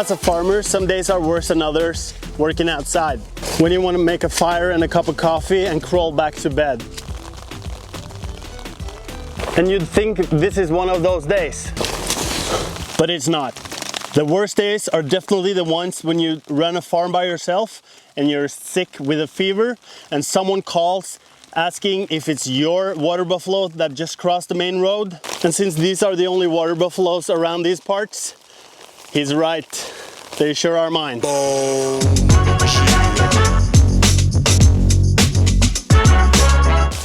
As a farmer, some days are worse than others working outside. When you want to make a fire and a cup of coffee and crawl back to bed. And you'd think this is one of those days, but it's not. The worst days are definitely the ones when you run a farm by yourself and you're sick with a fever and someone calls asking if it's your water buffalo that just crossed the main road. And since these are the only water buffaloes around these parts, he's right. They sure are mine.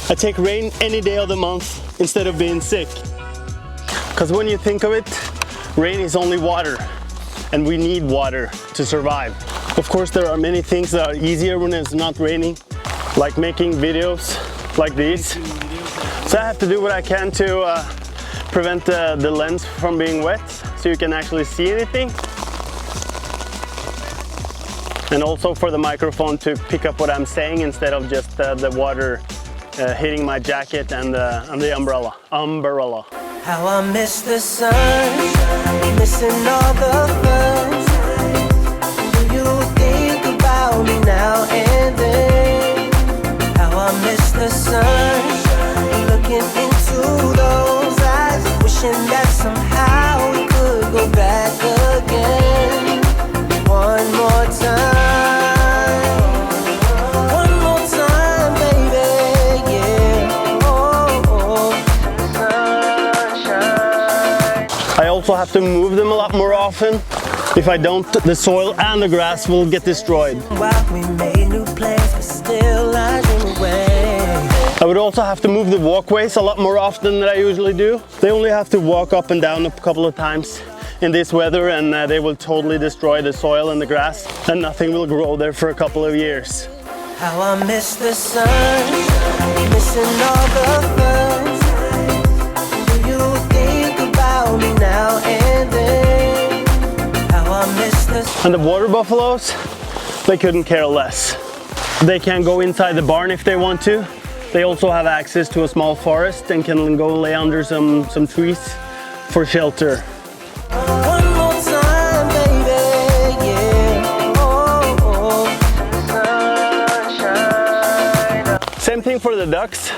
I take rain any day of the month instead of being sick. Because when you think of it, rain is only water, and we need water to survive. Of course, there are many things that are easier when it's not raining, like making videos like these. So I have to do what I can to prevent the lens from being wet, so you can actually see anything. And also for the microphone to pick up what I'm saying instead of just the water hitting my jacket and the umbrella. How I miss the sun, missing all the fun. Do you think about me now and then? How I miss the sun, looking into those eyes, wishing that somehow we could go back again. One more time. I also have to move them a lot more often. If I don't, the soil and the grass will get destroyed. I would also have to move the walkways a lot more often than I usually do. They only have to walk up and down a couple of times in this weather and they will totally destroy the soil and the grass and nothing will grow there for a couple of years. How I miss the sun, missing all the fun. Me now and then. How I miss this. And the water buffaloes, they couldn't care less. They can go inside the barn if they want to. They also have access to a small forest and can go lay under some trees for shelter. One more time, baby, yeah. Sunshine. Same thing for the ducks.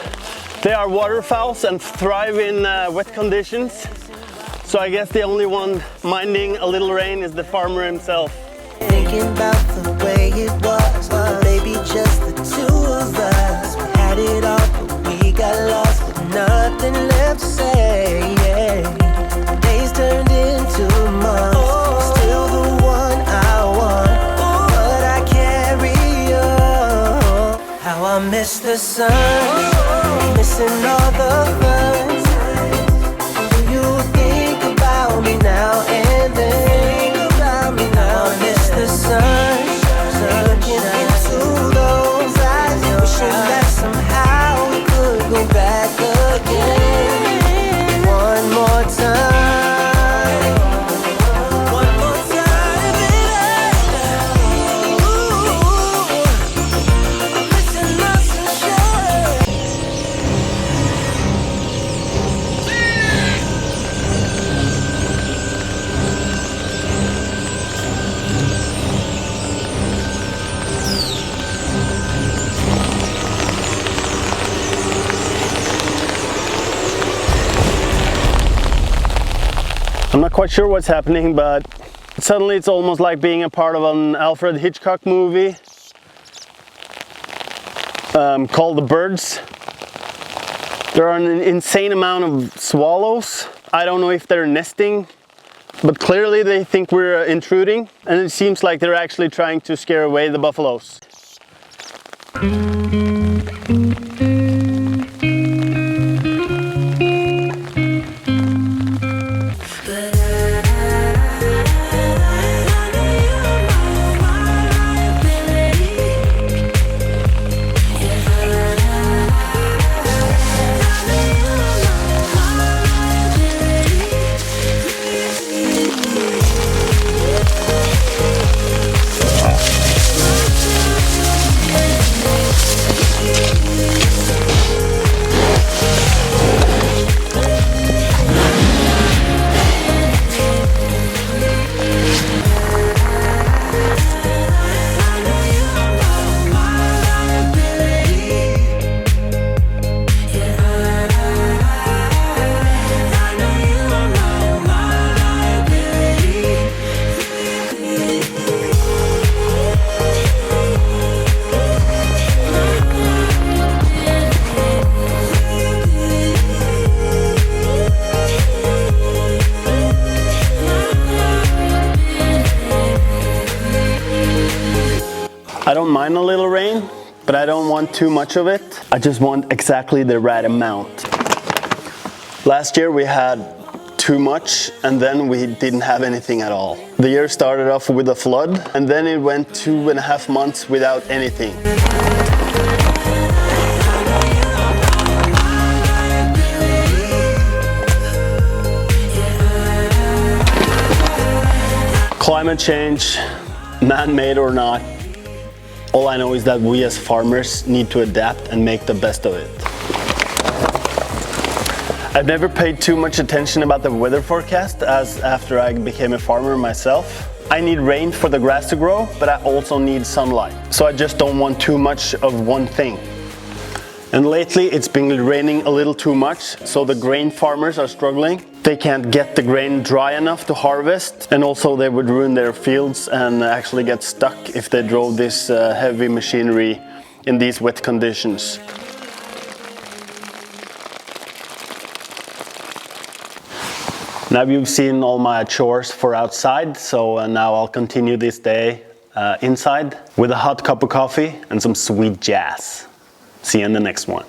They are waterfowls and thrive in wet conditions. So I guess the only one minding a little rain is the farmer himself. Thinking about the way it was, maybe just the two of us. We had it all, but we got lost with nothing left to say. Yeah. Days turned into months, still the one I want, but I carry on. How I miss the sun, missing all the fun. Me now and then. About me now. I miss the sun, looking into those eyes, wishing that somehow we could go back again. One more time. One more time, baby. Ooh, I'm missing my sunshine. I'm not quite sure what's happening, but suddenly it's almost like being a part of an Alfred Hitchcock movie called The Birds. There are an insane amount of swallows. I don't know if they're nesting, but clearly they think we're intruding, and it seems like they're actually trying to scare away the buffaloes. don't mind a little rain, but I don't want too much of it. I just want exactly the right amount. Last year we had too much and then we didn't have anything at all. The year started off with a flood and then it went 2.5 months without anything. Climate change, man-made or not, all I know is that we as farmers need to adapt and make the best of it. I've never paid too much attention about the weather forecast as after I became a farmer myself. I need rain for the grass to grow, but I also need sunlight. So I just don't want too much of one thing. And lately it's been raining a little too much, so the grain farmers are struggling. They can't get the grain dry enough to harvest, and also they would ruin their fields and actually get stuck if they drove this heavy machinery in these wet conditions. Now you've seen all my chores for outside, so now I'll continue this day inside with a hot cup of coffee and some sweet jazz. See you in the next one.